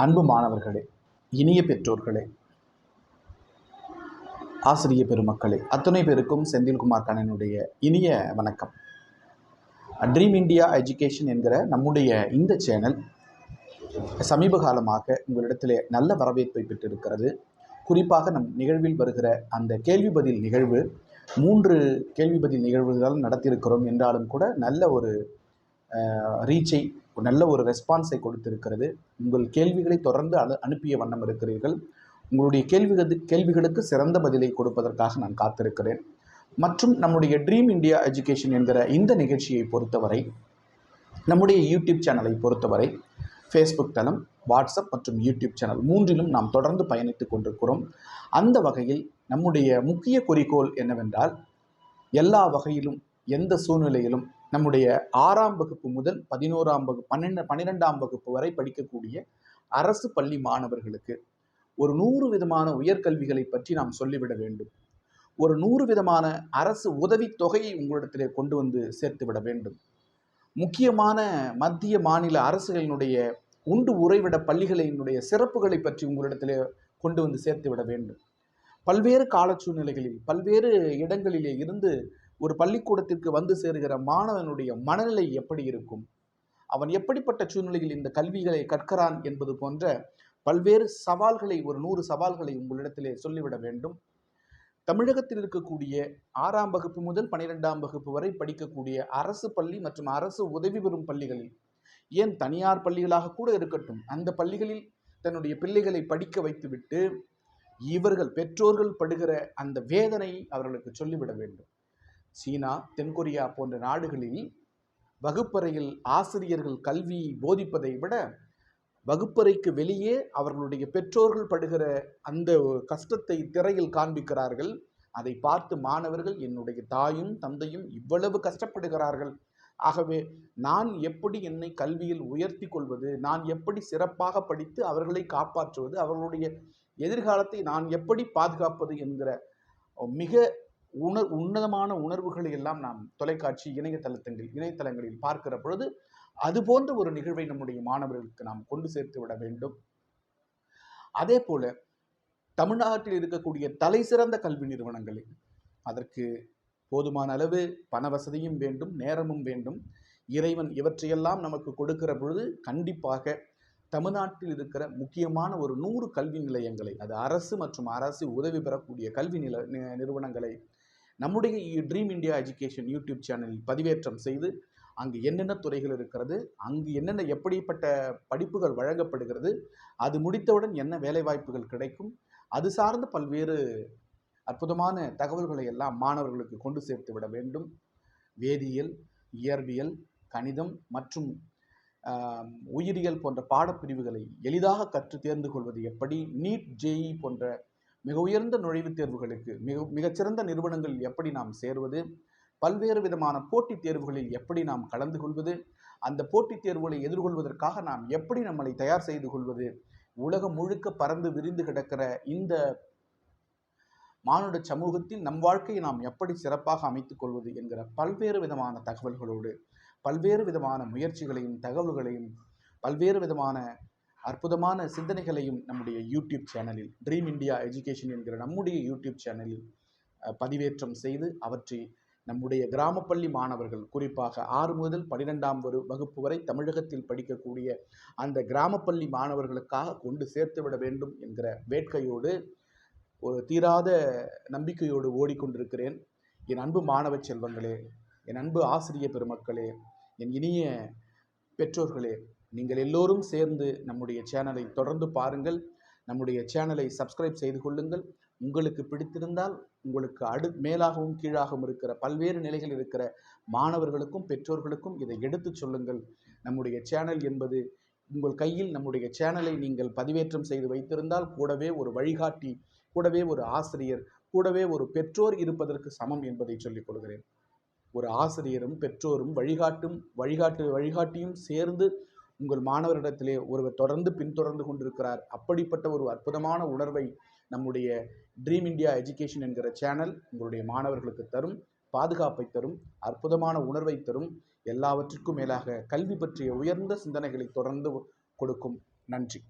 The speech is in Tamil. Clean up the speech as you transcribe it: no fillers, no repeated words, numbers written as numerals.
அன்பு மாணவர்களே, இனிய பெற்றோர்களே, ஆசிரிய பெருமக்களே, அத்தனை பேருக்கும் செந்தில்குமார் கண்ணனுடைய இனிய வணக்கம். ட்ரீம் இந்தியா எஜுகேஷன் என்கிற நம்முடைய இந்த சேனல் சமீப காலமாக உங்களிடத்திலே நல்ல வரவேற்பை பெற்றிருக்கிறது. குறிப்பாக நம் நிகழ்வில் வருகிற அந்த கேள்வி பதில் நிகழ்வு 3 கேள்வி பதில் நிகழ்வுகள் நடத்தியிருக்கிறோம் என்றாலும் கூட நல்ல ஒரு ரீச்சை, நல்ல ஒரு ரெஸ்பான்ஸை கொடுத்திருக்கிறது. உங்கள் கேள்விகளை தொடர்ந்து அனுப்பிய வண்ணம் இருக்கிறீர்கள். உங்களுடைய கேள்விகளுக்கு சிறந்த பதிலை கொடுப்பதற்காக நான் காத்திருக்கிறேன். மற்றும் நம்முடைய ட்ரீம் இந்தியா எஜுகேஷன் என்கிற இந்த நிகழ்ச்சியை பொறுத்தவரை, நம்முடைய யூடியூப் சேனலை பொறுத்தவரை ஃபேஸ்புக் தளம், வாட்ஸ்அப் மற்றும் யூடியூப் சேனல் 3லும் நாம் தொடர்ந்து பயணித்து கொண்டிருக்கிறோம். அந்த வகையில் நம்முடைய முக்கிய குறிக்கோள் என்னவென்றால், எல்லா வகையிலும் எந்த சூழ்நிலையிலும் நம்முடைய 6ஆம் வகுப்பு முதல் 12ஆம் வகுப்பு வரை படிக்கக்கூடிய அரசு பள்ளி மாணவர்களுக்கு ஒரு 100 விதமான உயர்கல்விகளை பற்றி நாம் சொல்லிவிட வேண்டும். ஒரு 100 விதமான அரசு உதவித்தொகையை உங்களிடத்திலே கொண்டு வந்து சேர்த்துவிட வேண்டும். முக்கியமான மத்திய மாநில அரசுகளினுடைய உண்டு உறைவிட பள்ளிகளினுடைய சிறப்புகளை பற்றி உங்களிடத்திலே கொண்டு வந்து சேர்த்துவிட வேண்டும். பல்வேறு கால சூழ்நிலைகளில் பல்வேறு இடங்களிலே இருந்து ஒரு பள்ளிக்கூடத்திற்கு வந்து சேருகிற மாணவனுடைய மனநிலை எப்படி இருக்கும், அவன் எப்படிப்பட்ட சூழ்நிலையில் இந்த கல்விகளை கற்கிறான் என்பது போன்ற பல்வேறு சவால்களை, ஒரு 100 சவால்களை உங்களிடத்திலே சொல்லிவிட வேண்டும். தமிழகத்தில் இருக்கக்கூடிய 6ஆம் வகுப்பு முதல் 12ஆம் வகுப்பு வரை படிக்கக்கூடிய அரசு பள்ளி மற்றும் அரசு உதவி பெறும் பள்ளிகளில், ஏன் தனியார் பள்ளிகளாக கூட இருக்கட்டும், அந்த பள்ளிகளில் தன்னுடைய பிள்ளைகளை படிக்க வைத்துவிட்டு இவர்கள் பெற்றோர்கள் படுகிற அந்த வேதனையை அவர்களுக்கு சொல்லிவிட வேண்டும். சீனா, தென்கொரியா போன்ற நாடுகளில் வகுப்பறையில் ஆசிரியர்கள் கல்வியை போதிப்பதை விட வகுப்பறைக்கு வெளியே அவர்களுடைய பெற்றோர்கள் படுகிற அந்த கஷ்டத்தை திரையில் காண்பிக்கிறார்கள். அதை பார்த்து மாணவர்கள், என்னுடைய தாயும் தந்தையும் இவ்வளவு கஷ்டப்படுகிறார்கள், ஆகவே நான் எப்படி என்னை கல்வியில் உயர்த்தி கொள்வது, நான் எப்படி சிறப்பாக படித்து அவர்களை காப்பாற்றுவது, அவர்களுடைய எதிர்காலத்தை நான் எப்படி பாதுகாப்பது என்கிற மிக உன்னதமான உணர்வுகளை எல்லாம் நாம் தொலைக்காட்சி இணையதளங்களில் பார்க்கிற பொழுது அது போன்ற ஒரு நிகழ்வை நம்முடைய மாணவர்களுக்கு நாம் கொண்டு சேர்த்து விட வேண்டும். அதே போல தமிழ்நாட்டில் இருக்கக்கூடிய தலை சிறந்த கல்வி நிறுவனங்களில் அதற்கு போதுமான அளவு பண வசதியும் வேண்டும், நேரமும் வேண்டும். இறைவன் இவற்றையெல்லாம் நமக்கு கொடுக்கிற பொழுது கண்டிப்பாக தமிழ்நாட்டில் இருக்கிற முக்கியமான ஒரு 100 கல்வி நிலையங்களை, அது அரசு மற்றும் அரசு உதவி பெறக்கூடிய கல்வி நிறுவனங்களை நம்முடைய ட்ரீம் இந்தியா எஜுகேஷன் யூடியூப் சேனலில் பதிவேற்றம் செய்து, அங்கு என்னென்ன துறைகள் இருக்கிறது, அங்கு என்னென்ன எப்படிப்பட்ட படிப்புகள் வழங்கப்படுகிறது, அது முடித்தவுடன் என்ன வேலைவாய்ப்புகள் கிடைக்கும், அது சார்ந்த பல்வேறு அற்புதமான தகவல்களை எல்லாம் மாணவர்களுக்கு கொண்டு சேர்த்து விட வேண்டும். வேதியியல், இயற்பியல், கணிதம் மற்றும் உயிரியல் போன்ற பாடப்பிரிவுகளை எளிதாக கற்று தேர்ந்து கொள்வது எப்படி, நீட், ஜேஇ போன்ற மிக உயர்ந்த நுழைவுத் தேர்வுகளுக்கு மிகச்சிறந்த நிறுவனங்களில் எப்படி நாம் சேருவது, பல்வேறு விதமான போட்டித் தேர்வுகளில் எப்படி நாம் கலந்து கொள்வது, அந்த போட்டித் தேர்வுகளை எதிர்கொள்வதற்காக நாம் எப்படி நம்மளை தயார் செய்து கொள்வது, உலகம் முழுக்க பறந்து விரிந்து கிடக்கிற இந்த மானுட சமூகத்தில் நம் வாழ்க்கையை நாம் எப்படி சிறப்பாக அமைத்துக் கொள்வது என்கிற பல்வேறு விதமான தகவல்களோடு, பல்வேறு விதமான முயற்சிகளையும் தகவல்களையும், பல்வேறு விதமான அற்புதமான சிந்தனைகளையும் நம்முடைய யூடியூப் சேனலில், ட்ரீம் இந்தியா எஜுகேஷன் என்கிற நம்முடைய யூடியூப் சேனலில் பதிவேற்றம் செய்து அவற்றை நம்முடைய கிராமப்பள்ளி மாணவர்கள், குறிப்பாக 6 முதல் 12ஆம் வகுப்பு வரை தமிழகத்தில் படிக்கக்கூடிய அந்த கிராமப்பள்ளி மாணவர்களுக்காக கொண்டு சேர்த்து விட வேண்டும் என்கிற வேட்கையோடு, ஒரு தீராத நம்பிக்கையோடு ஓடிக்கொண்டிருக்கிறேன். என் அன்பு மாணவ செல்வங்களே, என் அன்பு ஆசிரிய பெருமக்களே, என் இனிய பெற்றோர்களே, நீங்கள் எல்லோரும் சேர்ந்து நம்முடைய சேனலை தொடர்ந்து பாருங்கள். நம்முடைய சேனலை சப்ஸ்கிரைப் செய்து கொள்ளுங்கள். உங்களுக்கு பிடித்திருந்தால் உங்களுக்கு மேலாகவும் கீழாகவும் இருக்கிற பல்வேறு நிலைகள் இருக்கிற மாணவர்களுக்கும் பெற்றோர்களுக்கும் இதை எடுத்து சொல்லுங்கள். நம்முடைய சேனல் என்பது உங்கள் கையில், நம்முடைய சேனலை நீங்கள் பதிவேற்றம் செய்து வைத்திருந்தால் கூடவே ஒரு வழிகாட்டி, கூடவே ஒரு ஆசிரியர், கூடவே ஒரு பெற்றோர் இருப்பதற்கு சமம் என்பதை சொல்லிக் கொள்கிறேன். ஒரு ஆசிரியரும் பெற்றோரும் வழிகாட்டியும் சேர்ந்து உங்கள் மாணவரிடத்திலே ஒருவர் தொடர்ந்து பின்தொடர்ந்து கொண்டிருக்கிறார். அப்படிப்பட்ட ஒரு அற்புதமான உணர்வை நம்முடைய ட்ரீம் இந்தியா எஜுகேஷன் என்கிற சேனல் உங்களுடைய மாணவர்களுக்கு தரும், பாதுகாப்பை தரும், அற்புதமான உணர்வை தரும், எல்லாவற்றிற்கும் மேலாக கல்வி பற்றிய உயர்ந்த சிந்தனைகளை தொடர்ந்து கொடுக்கும். நன்றி.